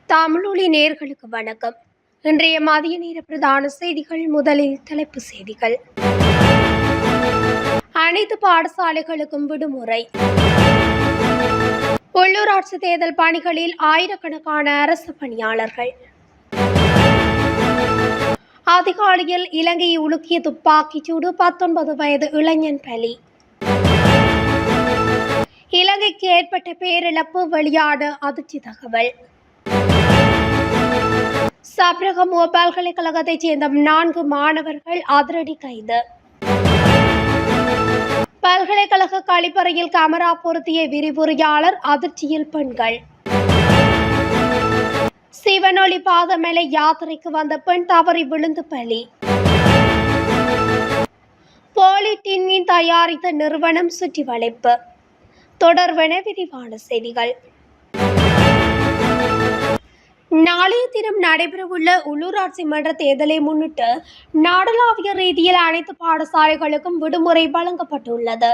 தமிழொலி நேயர்களுக்கு வணக்கம். இன்றைய மதிய நேர பிரதான செய்திகள். முதலில் தலைப்பு செய்திகள். அனைத்து பாடசாலைகளுக்கும் விடுமுறை. உள்ளூராட்சி தேர்தல் பணிகளில் ஆயிரக்கணக்கான அரசு பணியாளர்கள். அதிகாலையில் இலங்கையை உலுக்கிய துப்பாக்கிச் சூடு, 19 வயது இளைஞன் பலி. இலங்கைக்கு ஏற்பட்ட பேரிழப்பு, வெளியான அதிர்ச்சி தகவல். சப்ரகமுவ பல்கலைக்கழகத்தைச் சேர்ந்த 4 மாணவர்கள் அதிரடி கைது. பல்கலைக்கழக கழிப்பறையில் கேமரா பொருத்திய விரிவுரையாளர், அதிர்ச்சியில் பெண்கள். சிவனொளி பாதமலை யாத்திரைக்கு வந்த பெண் தவறி விழுந்து பலி. போலி டின்மீன் தயாரித்த நிறுவனம் சுற்றி வளைப்பு. தொடர்வென விரிவான செய்திகள். நாளைய தினம் நடைபெறவுள்ள உள்ளூராட்சி மன்ற தேர்தலை முன்னிட்டு நாடளாவிய ரீதியில் அனைத்து பாடசாலைகளுக்கும் விடுமுறை வழங்கப்பட்டுள்ளது.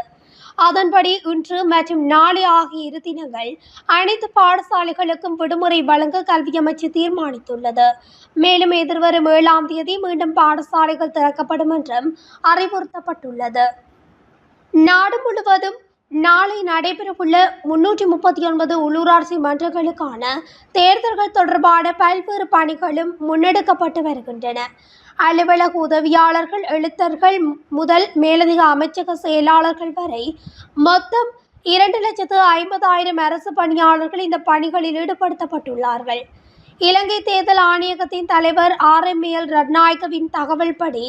அதன்படி இன்று மற்றும் நாளை ஆகிய 2 தினங்கள் அனைத்து பாடசாலைகளுக்கும் விடுமுறை வழங்க கல்வி அமைச்சு தீர்மானித்துள்ளது. மேலும் எதிர்வரும் 7ஆம் தேதி மீண்டும் பாடசாலைகள் திறக்கப்படும் என்றும் அறிவுறுத்தப்பட்டுள்ளது. நாடு முழுவதும் நாளை நடைபெறவுள்ள 339 உள்ளூராட்சி மன்றங்களுக்கான தேர்தல்கள் தொடர்பான பல்வேறு பணிகளும் முன்னெடுக்கப்பட்டு வருகின்றன. அலுவலக உதவியாளர்கள், எழுத்தர்கள் முதல் மேலதிக அமைச்சக செயலாளர்கள் வரை மொத்தம் 2,50,000 அரசு பணியாளர்கள் இந்த பணிகளில் ஈடுபடுத்தப்பட்டுள்ளார்கள். இலங்கை தேர்தல் ஆணையகத்தின் தலைவர் RML ரட்நாயக்கவின் தகவல்படி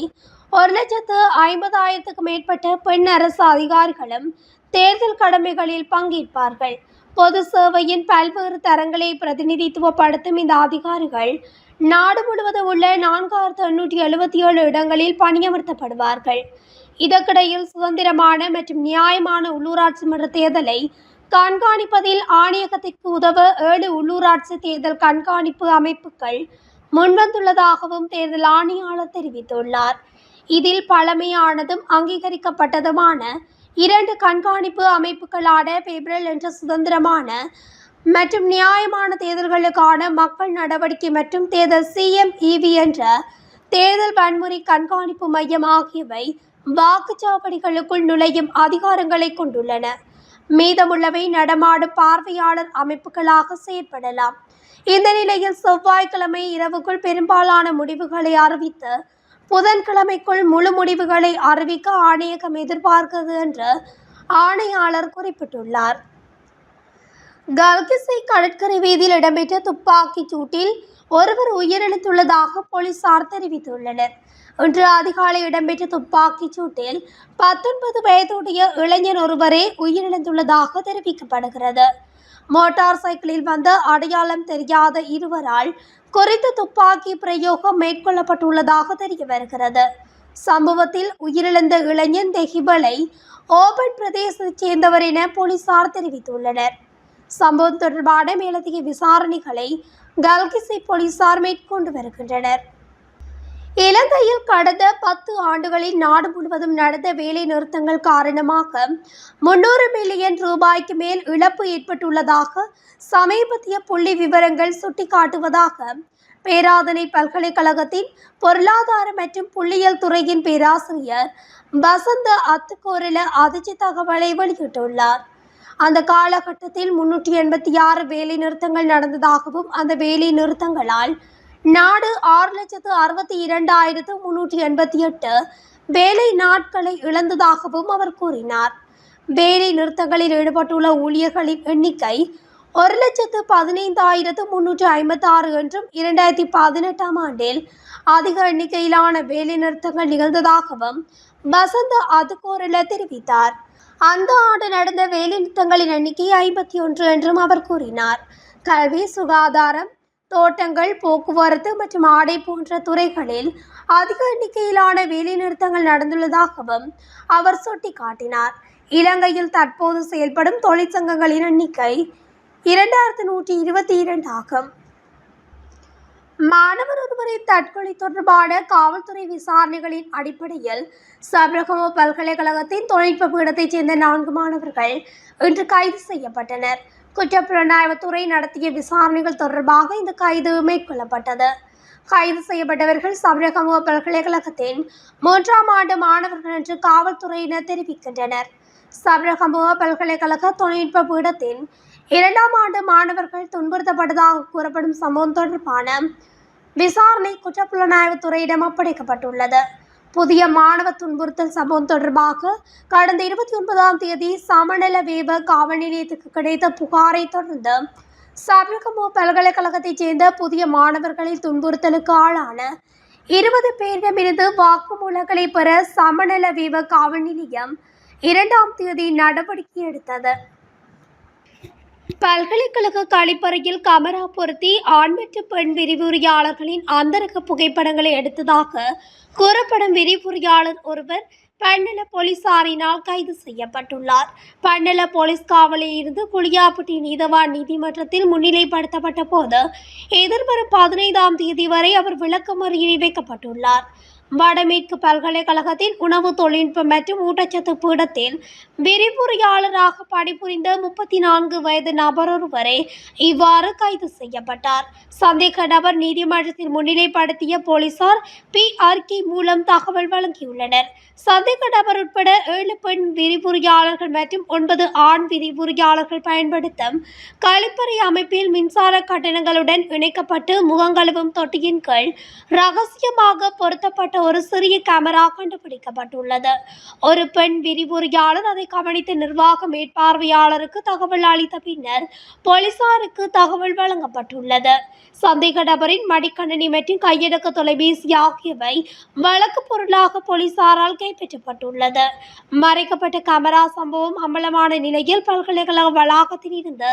1,50,000க்கும் மேற்பட்ட பெண் அரசு அதிகாரிகளும் தேர்தல் கடமைகளில் பங்கேற்பார்கள். பொது சேவையின் பல்வேறு தரங்களை பிரதிநிதித்துவப்படுத்தும் இந்த அதிகாரிகள் நாடு முழுவதும் உள்ள 4,877 இடங்களில் பணியமர்த்தப்படுவார்கள். இதற்கிடையில் சுதந்திரமான மற்றும் நியாயமான உள்ளூராட்சி மன்ற தேர்தலை கண்காணிப்பதில் ஆணையகத்திற்கு உதவ 7 உள்ளூராட்சி தேர்தல் கண்காணிப்பு அமைப்புகள் முன்வந்துள்ளதாகவும் தேர்தல் ஆணையாளர் தெரிவித்துள்ளார். இதில் பழமையானதும் அங்கீகரிக்கப்பட்டதுமான 2 கண்காணிப்பு அமைப்புகளான பேப்ரல் என்ற சுதந்திரமான மற்றும் நியாயமான தேர்தல்களுக்கான மக்கள் நடவடிக்கை மற்றும் தேர்தல் CMEV என்ற தேர்தல் வன்முறை கண்காணிப்பு மையம் ஆகியவை வாக்குச்சாவடிகளுக்குள் நுழையும் அதிகாரங்களை கொண்டுள்ளன. மீதமுள்ளவை நடமாடும் பார்வையாளர் அமைப்புகளாக செயற்படலாம். இந்த நிலையில் செவ்வாய்க்கிழமை இரவுக்குள் பெரும்பாலான முடிவுகளை அறிவித்து புதன்கிழமைக்குள் முழு முடிவுகளை அறிவிக்க ஆணையகம் எதிர்பார்க்கிறது என்று ஆணையாளர் குறிப்பிட்டுள்ளார். கல்கிஸ்ஸை கடற்கரை வீதியில் இடம்பெற்ற துப்பாக்கிச் சூட்டில் ஒருவர் உயிரிழந்துள்ளதாக போலீசார் தெரிவித்துள்ளனர். இன்று அதிகாலை இடம்பெற்ற துப்பாக்கிச் சூட்டில் 19 வயதுடைய இளைஞர் ஒருவரே உயிரிழந்துள்ளதாக தெரிவிக்கப்படுகிறது. மோட்டார் சைக்கிளில் வந்த அடையாளம் தெரியாத இருவரால் குறித்த துப்பாக்கி பிரயோகம் மேற்கொள்ளப்பட்டுள்ளதாக தெரிய வருகிறது. சம்பவத்தில் உயிரிழந்த இளைஞன் தெஹிபலை ஓபன் பிரதேசத்தைச் சேர்ந்தவர் என போலீசார் தெரிவித்துள்ளனர். சம்பவம் தொடர்பான மேலதிக விசாரணைகளை கல்கிஸ்ஸை போலீசார் மேற்கொண்டு வருகின்றனர். இலங்கையில் கடந்த 10 ஆண்டுகளில் நாடு முழுவதும் நடந்த வேலை நிறுத்தங்கள் காரணமாக 300 மில்லியன் ரூபாய்க்கு மேல் இழப்பு ஏற்பட்டுள்ளதாக சமீபத்திய புள்ளி விவரங்கள் சுட்டிக்காட்டுவதாக பேராதனை பல்கலைக்கழகத்தின் பொருளாதார மற்றும் புள்ளியியல் துறையின் பேராசிரியர் வசந்த அத்துக்கோரல அதிர்ச்சி தகவலை வெளியிட்டுள்ளார். அந்த காலகட்டத்தில் 386 வேலை நிறுத்தங்கள் நடந்ததாகவும் அந்த வேலை நிறுத்தங்களால் நாடு 6,62,388 வேலை நாட்களை இழந்ததாகவும் அவர் கூறினார். வேலை நிறுத்தங்களில் ஈடுபட்டுள்ள ஊழியர்களின் எண்ணிக்கை 1,15,356 என்றும் 2018ஆம் ஆண்டில் அதிக எண்ணிக்கையிலான வேலை நிறுத்தங்கள் நிகழ்ந்ததாகவும் வசந்த அதுகோரல தெரிவித்தார். அந்த ஆண்டு நடந்த வேலை நிறுத்தங்களின் எண்ணிக்கை 51 என்றும் அவர் கூறினார். கல்வி, சுகாதாரம், தோட்டங்கள், போக்குவரத்து மற்றும் ஆடை போன்ற துறைகளில் அதிக எண்ணிக்கையிலான வேலை நிறுத்தங்கள் நடந்துள்ளதாகவும் அவர் சுட்டிக்காட்டினார். இலங்கையில் தற்போது செயல்படும் தொழிற்சங்கங்களின் எண்ணிக்கை 2122 ஆகும். மாணவர் ஒருவரின் தற்கொலை தொடர்பான காவல்துறை விசாரணைகளின் அடிப்படையில் சப்ரகமுவ பல்கலைக்கழகத்தின் தொழில்நுட்ப பீடத்தைச் சேர்ந்த 4 மாணவர்கள் இன்று கைது செய்யப்பட்டனர். குற்றப்புலனாய்வுத்துறை நடத்திய விசாரணைகள் தொடர்பாக இந்த கைது மேற்கொள்ளப்பட்டது. கைது செய்யப்பட்டவர்கள் சபரகமுவ பல்கலைக்கழகத்தின் 3ஆம் ஆண்டு மாணவர்கள் என்று காவல்துறையினர் தெரிவிக்கின்றனர். சபரகமுவ பல்கலைக்கழக தொழில்நுட்ப பீடத்தின் 2ஆம் ஆண்டு மாணவர்கள் துன்புறுத்தப்பட்டதாக கூறப்படும் சம்பவம் தொடர்பான விசாரணை குற்றப்புலனாய்வுத்துறையிடம் ஒப்படைக்கப்பட்டுள்ளது. புதிய மாணவ துன்புறுத்தல் சம்பவம் தொடர்பாக கடந்த 29ஆம் தேதி சமநலவேவ காவல் நிலையத்துக்கு கிடைத்த புகாரை தொடர்ந்து சபரகமுவ பல்கலைக்கழகத்தைச் சேர்ந்த புதிய மாணவர்களில் துன்புறுத்தலுக்கு ஆளான 20 பேரிடமிருந்து வாக்குமூலங்களை பெற சமநலவேவ காவல் நிலையம் 2ஆம் தேதி நடவடிக்கை எடுத்தது. பல்கலைக்கழக கழிப்பறையில் கமரா பொருத்தி ஆண் மற்றும் பெண் விரிவுரையாளர்களின் அந்தரங்க புகைப்படங்களை எடுத்ததாக கூறப்படும் விரிவுரையாளர் ஒருவர் பன்னல போலீசாரினால் கைது செய்யப்பட்டுள்ளார். பன்னல போலீஸ் காவலில் இருந்து புளியாப்பட்டி நீதவான் நீதிமன்றத்தில் முன்னிலைப்படுத்தப்பட்ட போது எதிர்வரும் 15ஆம் தேதி வரை அவர் விளக்கமறியலில் வைக்கப்பட்டுள்ளார். வடமேற்கு பல்கலைக்கழகத்தின் உணவு தொழில்நுட்பம் மற்றும் ஊட்டச்சத்து பீடத்தில் விரிவுரையாளராக பணிபுரிந்த 34 வயது நபர் ஒருவரை இவ்வாறு கைது செய்யப்பட்டார். சந்தேக நபர் நீதிமன்றத்தில் முன்னிலைப்படுத்திய போலீசார் PRK மூலம் தகவல் வழங்கியுள்ளனர். சந்தேக நபர் உட்பட 7 பெண் விரிவுரையாளர்கள் மற்றும் 9 ஆண் விரிவுரையாளர்கள் பயன்படுத்தும் கழிப்பறை அமைப்பில் மின்சார கட்டணங்களுடன் இணைக்கப்பட்டு முகங்கழுவும் தொட்டியின் கீழ் ரகசியமாக பொருத்தப்பட்ட ஒரு சிறிய கேமரா கண்டுபிடிக்கப்பட்டுள்ளது. ஒரு பெண் விரிவுரையாளர் அதை கவனித்த நிர்வாக மேற்பார்வையாளருக்கு தகவல் அளித்த பின்னர் போலீசாருக்கு தகவல் வழங்கப்பட்டுள்ளது. சந்தேக நபரின் மடிக்கணினி மற்றும் கையடக்க தொலைபேசி ஆகியவை வழக்கு பொருளாக போலீசாரால் கைப்பற்றப்பட்டுள்ளது. மறைக்கப்பட்ட கேமரா சம்பவம் அம்பலமான நிலையில் பல்கலைக்கழக வளாகத்தில் இருந்து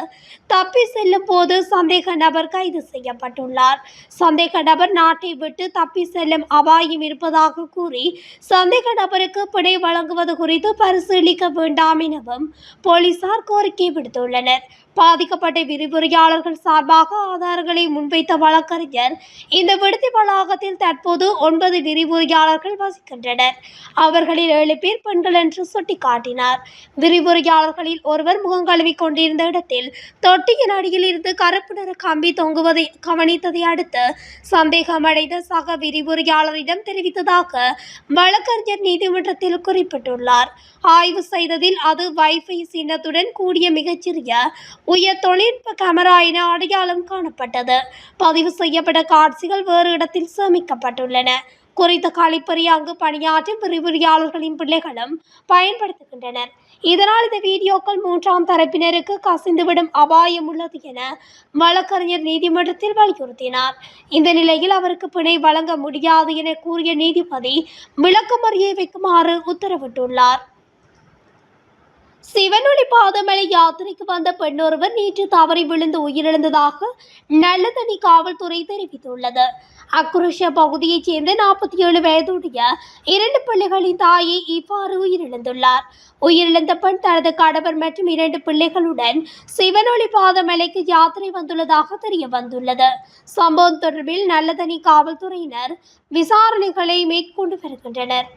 தப்பி செல்லும் போது சந்தேக நபர் கைது செய்யப்பட்டுள்ளார். சந்தேக நபர் நாட்டை விட்டு தப்பி செல்லும் அபாயம் இருப்பதாக கூறி சந்தேக நபருக்கு பிணை வழங்குவது குறித்து பரிசீலிக்க வேண்டாம் எனவும் போலீசார் கோரிக்கை விடுத்துள்ளனர். பாதிக்கப்பட்ட விரிவுரையாளர்கள் சார்பாக ஆதாரங்களை முன்வைத்த வழக்கறிஞர் இந்த விடுதி வளாகத்தில் தற்போது 9 விரிவுரையாளர்கள் வசிக்கின்றனர். அவர்களில் 7 பேர் பெண்கள் என்று சுட்டிக்காட்டினார். விரிவுரையாளர்களில் ஒருவர் முகங்கழுவி கொண்டிருந்த இடத்தில் தொட்டியின் அடியில் இருந்து கருப்பு நிற கம்பி தொங்குவதை கவனித்ததை அடுத்து சந்தேகமடைந்த சக விரிவுரையாளரிடம் தெரிவித்ததாக வழக்கறிஞர் நீதிமன்றத்தில் குறிப்பிட்டுள்ளார். ஆய்வு செய்ததில் அது வைஃபை சின்னத்துடன் கூடிய மிகச்சிறிய உயர் தொழில்நுட்ப கேமரா என அடையாளம் காணப்பட்டது. பதிவு செய்யப்பட்ட காட்சிகள் வேறு இடத்தில் சேமிக்கப்பட்டுள்ளன. குறித்த கழிப்பறை அங்கு பணியாற்றும் விரிவுரையாளர்களின் பிள்ளைகளும் பயன்படுத்துகின்றனர். இதனால் இந்த வீடியோக்கள் 3ஆம் தரப்பினருக்கு கசிந்துவிடும் அபாயம் உள்ளது என வழக்கறிஞர் நீதிமன்றத்தில் வலியுறுத்தினார். இந்த நிலையில் அவருக்கு பிணை வழங்க முடியாது என கூறிய நீதிபதி விளக்கமறியை வைக்குமாறு உத்தரவிட்டுள்ளார். சிவனொளி பாதமலை யாத்திரைக்கு வந்த பெண்ணொருவர் நேற்று தவறி விழுந்து உயிரிழந்ததாக நல்லதனி காவல்துறை தெரிவித்துள்ளது. அக்குருஷ பகுதியைச் சேர்ந்த 47 வயதுடைய 2 பிள்ளைகளின் தாயை இவ்வாறு உயிரிழந்துள்ளார். உயிரிழந்த பெண் தனது கணவர் மற்றும் 2 பிள்ளைகளுடன் சிவனொளி பாதமலைக்கு யாத்திரை வந்துள்ளதாக தெரிய வந்துள்ளது. சம்பவம் தொடர்பில் நல்லதனி காவல்துறையினர் விசாரணைகளை மேற்கொண்டு வருகின்றனர்.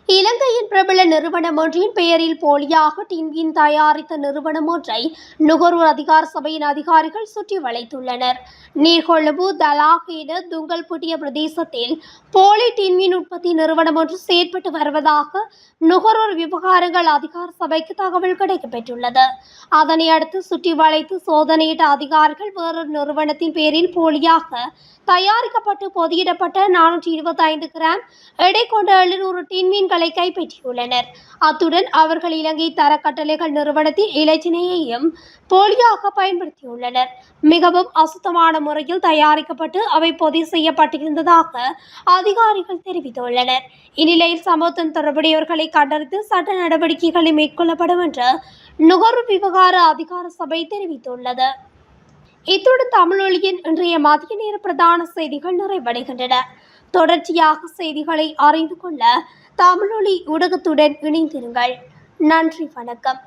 இலங்கையின் பிரபல நிறுவனம் ஒன்றின் பெயரில் போலியாக டின்வின் தயாரித்த நிறுவனம் ஒன்றை நுகர்வோர் அதிகார சபையின் அதிகாரிகள் சுற்றி வளைத்துள்ளனர். நீர்கொழும்பு தலாகேன துங்கல்புட்டிய பிரதேசத்தில் போலி டின்வின் உற்பத்தி நிறுவனம் ஒன்று செயற்பட்டு வருவதாக நுகர்வோர் விவகாரங்கள் அதிகார சபைக்கு தகவல் கிடைக்கப்பெற்றுள்ளது. அதனை அடுத்து சுற்றி வளைத்து சோதனையிட்ட அதிகாரிகள் வேறொரு நிறுவனத்தின் பேரில் போலியாக தயாரிக்கப்பட்டு பொதியிடப்பட்ட 425 கிராம் எடை கொண்ட 700 டின்மீன்களை கைப்பற்றியுள்ளனர். அத்துடன் அவர்கள் இலங்கை தரக்கட்டளைகள் நிறுவனத்தின் இலச்சினையையும் போலியாக பயன்படுத்தியுள்ளனர். மிகவும் அசுத்தமான முறையில் தயாரிக்கப்பட்டு அவை பொதி செய்யப்பட்டிருந்ததாக அதிகாரிகள் தெரிவித்துள்ளனர். இந்நிலையில் சம்பவத்தின் தொடர்புடையவர்களை கண்டறிந்து சட்ட நடவடிக்கைகளை மேற்கொள்ளப்படும் என்று நுகர்வு விவகார அதிகார சபை தெரிவித்துள்ளது. இத்துடன் தமிழொலியின் இன்றைய மதிய நேர பிரதான செய்திகள் நிறைவடைகின்றன. தொடர்ச்சியாக செய்திகளை அறிந்து கொள்ள தமிழொலி ஊடகத்துடன் இணைந்திருங்கள். நன்றி, வணக்கம்.